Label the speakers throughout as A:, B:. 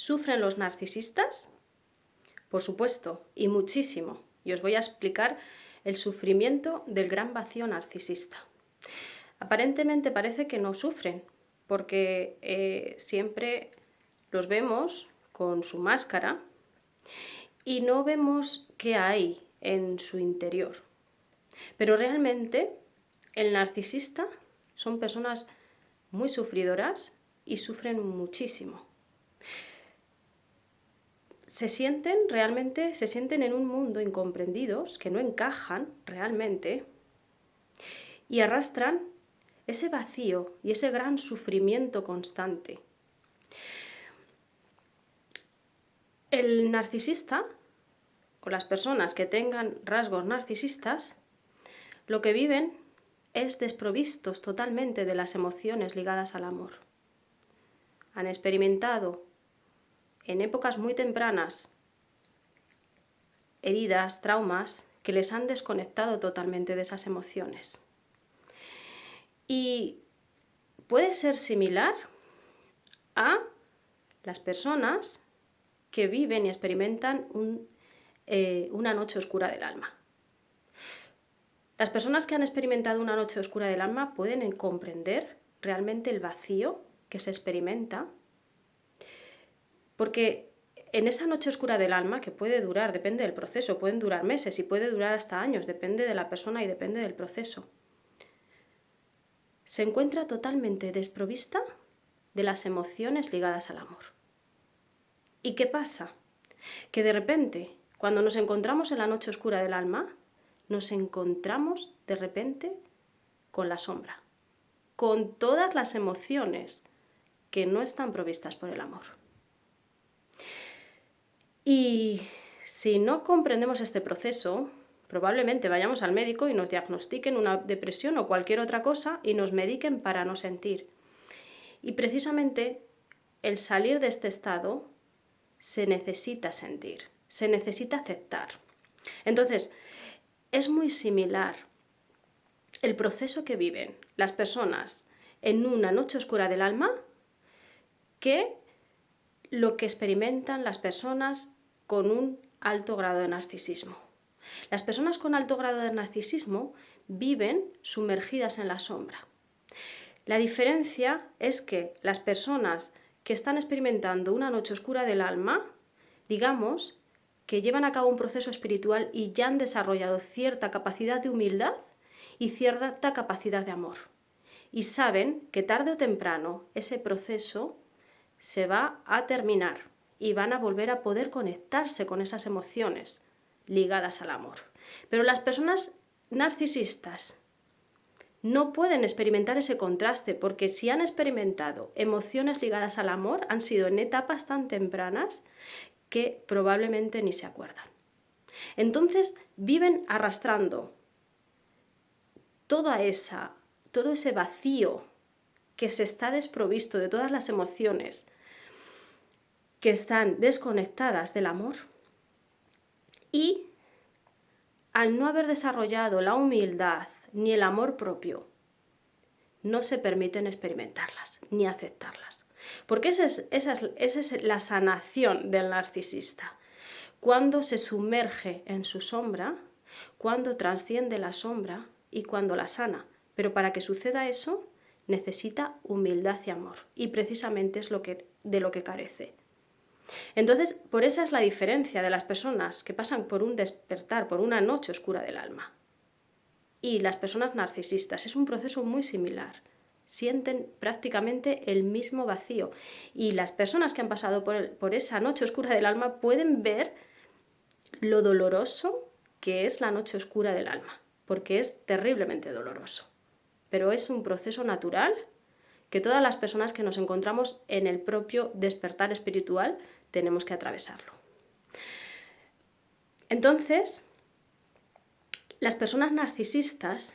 A: ¿Sufren los narcisistas? Por supuesto, y muchísimo. Y os voy a explicar el sufrimiento del gran vacío narcisista. Aparentemente parece que no sufren, porque siempre los vemos con su máscara y no vemos qué hay en su interior. Pero realmente el narcisista son personas muy sufridoras y sufren muchísimo. Se sienten en un mundo incomprendidos, que no encajan realmente, y arrastran ese vacío y ese gran sufrimiento constante. El narcisista, o las personas que tengan rasgos narcisistas, lo que viven es desprovistos totalmente de las emociones ligadas al amor. Han experimentado en épocas muy tempranas heridas, traumas, que les han desconectado totalmente de esas emociones. Y puede ser similar a las personas que viven y experimentan una noche oscura del alma. Las personas que han experimentado una noche oscura del alma pueden comprender realmente el vacío que se experimenta, porque en esa noche oscura del alma, que puede durar, depende del proceso, pueden durar meses y puede durar hasta años, depende de la persona y depende del proceso, se encuentra totalmente desprovista de las emociones ligadas al amor. ¿Y qué pasa? Que de repente, cuando nos encontramos en la noche oscura del alma, nos encontramos de repente con la sombra, con todas las emociones que no están provistas por el amor. Y si no comprendemos este proceso, probablemente vayamos al médico y nos diagnostiquen una depresión o cualquier otra cosa y nos mediquen para no sentir. Y precisamente el salir de este estado se necesita sentir, se necesita aceptar. Entonces, es muy similar el proceso que viven las personas en una noche oscura del alma que lo que experimentan las personas con un alto grado de narcisismo. Las personas con alto grado de narcisismo viven sumergidas en la sombra. La diferencia es que las personas que están experimentando una noche oscura del alma, digamos, que llevan a cabo un proceso espiritual y ya han desarrollado cierta capacidad de humildad y cierta capacidad de amor. Y saben que tarde o temprano ese proceso se va a terminar y van a volver a poder conectarse con esas emociones ligadas al amor. Pero las personas narcisistas no pueden experimentar ese contraste, porque si han experimentado emociones ligadas al amor, han sido en etapas tan tempranas que probablemente ni se acuerdan. Entonces viven arrastrando todo ese vacío que se está desprovisto de todas las emociones que están desconectadas del amor, y al no haber desarrollado la humildad ni el amor propio, no se permiten experimentarlas ni aceptarlas. Porque esa es la sanación del narcisista. Cuando se sumerge en su sombra, cuando trasciende la sombra y cuando la sana. Pero para que suceda eso, necesita humildad y amor. Y precisamente es de lo que carece. Entonces, por esa es la diferencia de las personas que pasan por un despertar, por una noche oscura del alma, y las personas narcisistas. Es un proceso muy similar. Sienten prácticamente el mismo vacío. Y las personas que han pasado por esa noche oscura del alma pueden ver lo doloroso que es la noche oscura del alma, porque es terriblemente doloroso. Pero es un proceso natural que todas las personas que nos encontramos en el propio despertar espiritual tenemos que atravesarlo. Entonces, las personas narcisistas,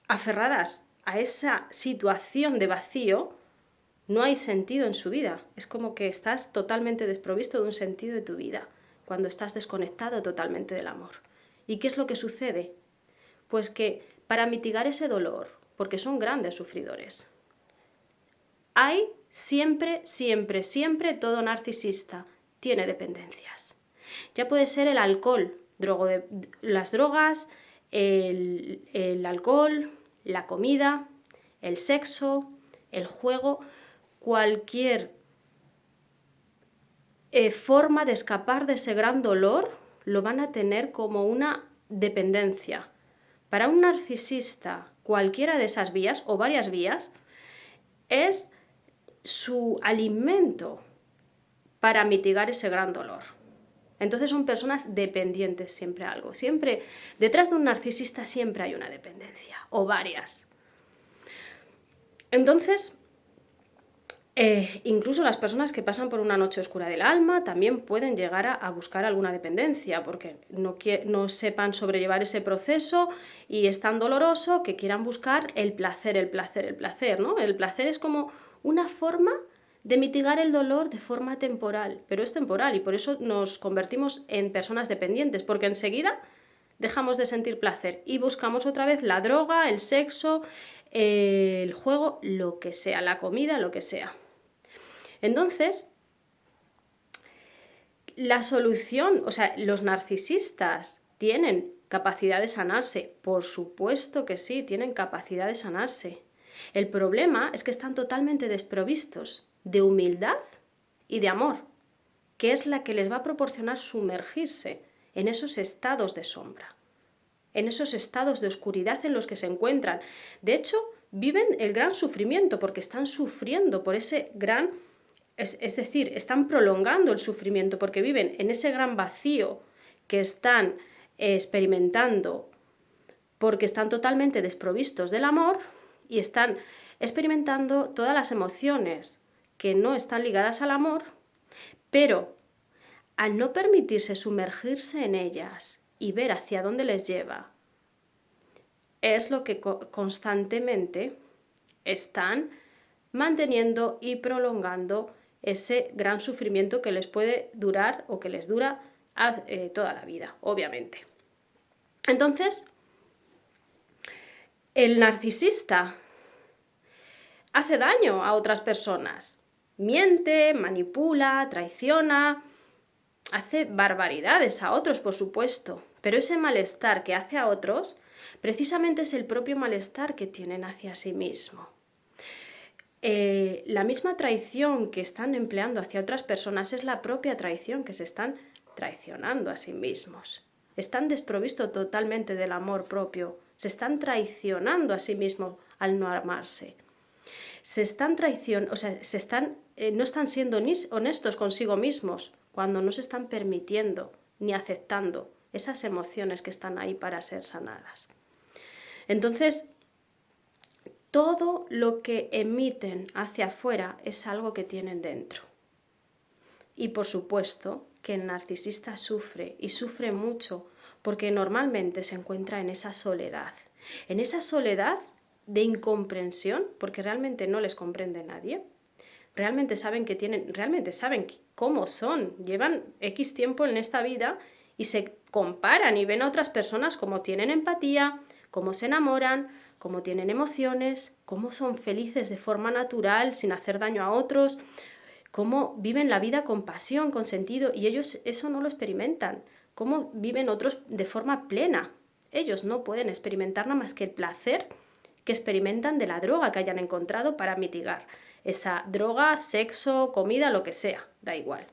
A: aferradas a esa situación de vacío, no hay sentido en su vida. Es como que estás totalmente desprovisto de un sentido de tu vida, cuando estás desconectado totalmente del amor. ¿Y qué es lo que sucede? Pues que para mitigar ese dolor, porque son grandes sufridores, hay Siempre, siempre, siempre todo narcisista tiene dependencias. Ya puede ser el alcohol, las drogas, el alcohol, la comida, el sexo, el juego, cualquier forma de escapar de ese gran dolor lo van a tener como una dependencia. Para un narcisista, cualquiera de esas vías o varias vías es su alimento para mitigar ese gran dolor. Entonces son personas dependientes siempre a algo. Siempre, detrás de un narcisista siempre hay una dependencia, o varias. Entonces, incluso las personas que pasan por una noche oscura del alma también pueden llegar a buscar alguna dependencia, porque no sepan sobrellevar ese proceso y es tan doloroso que quieran buscar el placer, ¿no? El placer es como una forma de mitigar el dolor de forma temporal, pero es temporal y por eso nos convertimos en personas dependientes, porque enseguida dejamos de sentir placer y buscamos otra vez la droga, el sexo, el juego, lo que sea, la comida, lo que sea. Entonces, la solución, o sea, los narcisistas tienen capacidad de sanarse, por supuesto que sí, tienen capacidad de sanarse. El problema es que están totalmente desprovistos de humildad y de amor, que es la que les va a proporcionar sumergirse en esos estados de sombra, en esos estados de oscuridad en los que se encuentran. De hecho, viven el gran sufrimiento porque están sufriendo por ese gran... Es decir, están prolongando el sufrimiento porque viven en ese gran vacío que están experimentando porque están totalmente desprovistos del amor y están experimentando todas las emociones que no están ligadas al amor, pero al no permitirse sumergirse en ellas y ver hacia dónde les lleva, es lo que constantemente están manteniendo y prolongando ese gran sufrimiento que les puede durar o que les dura toda la vida, obviamente. Entonces, el narcisista hace daño a otras personas, miente, manipula, traiciona, hace barbaridades a otros, por supuesto, pero ese malestar que hace a otros precisamente es el propio malestar que tienen hacia sí mismo. La misma traición que están empleando hacia otras personas es la propia traición que se están traicionando a sí mismos. Están desprovistos totalmente del amor propio, se están traicionando a sí mismos al no amarse. Se están traicionando, o sea, no están siendo ni honestos consigo mismos cuando no se están permitiendo ni aceptando esas emociones que están ahí para ser sanadas. Entonces, todo lo que emiten hacia afuera es algo que tienen dentro. Y por supuesto que el narcisista sufre y sufre mucho porque normalmente se encuentra en esa soledad de incomprensión, porque realmente no les comprende nadie. Realmente saben cómo son, llevan X tiempo en esta vida y se comparan y ven a otras personas cómo tienen empatía, cómo se enamoran, cómo tienen emociones, cómo son felices de forma natural, sin hacer daño a otros, cómo viven la vida con pasión, con sentido, y ellos eso no lo experimentan, cómo viven otros de forma plena. Ellos no pueden experimentar nada más que el placer que experimentan de la droga que hayan encontrado para mitigar esa droga, sexo, comida, lo que sea, da igual.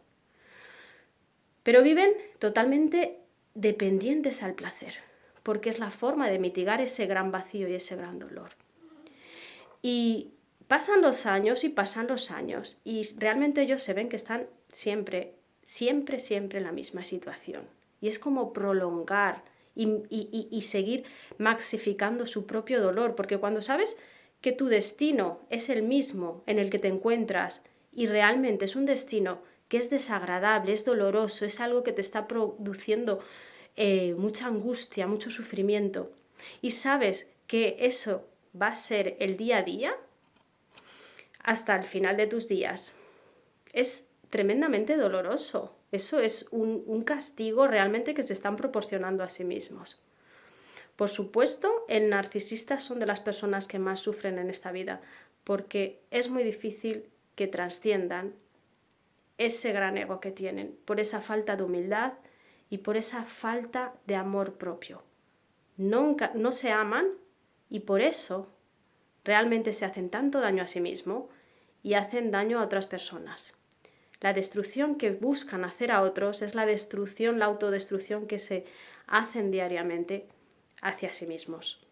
A: Pero viven totalmente dependientes al placer, porque es la forma de mitigar ese gran vacío y ese gran dolor. Y pasan los años y realmente ellos se ven que están siempre en la misma situación. Y es como prolongar y seguir maxificando su propio dolor, porque cuando sabes que tu destino es el mismo en el que te encuentras y realmente es un destino que es desagradable, es doloroso, es algo que te está produciendo mucha angustia, mucho sufrimiento, y sabes que eso va a ser el día a día hasta el final de tus días, es tremendamente doloroso. Eso es un castigo realmente que se están proporcionando a sí mismos. Por supuesto, el narcisista son de las personas que más sufren en esta vida, porque es muy difícil que trasciendan ese gran ego que tienen, por esa falta de humildad y por esa falta de amor propio. No se aman y por eso realmente se hacen tanto daño a sí mismos y hacen daño a otras personas. La destrucción que buscan hacer a otros es la autodestrucción que se hacen diariamente hacia sí mismos.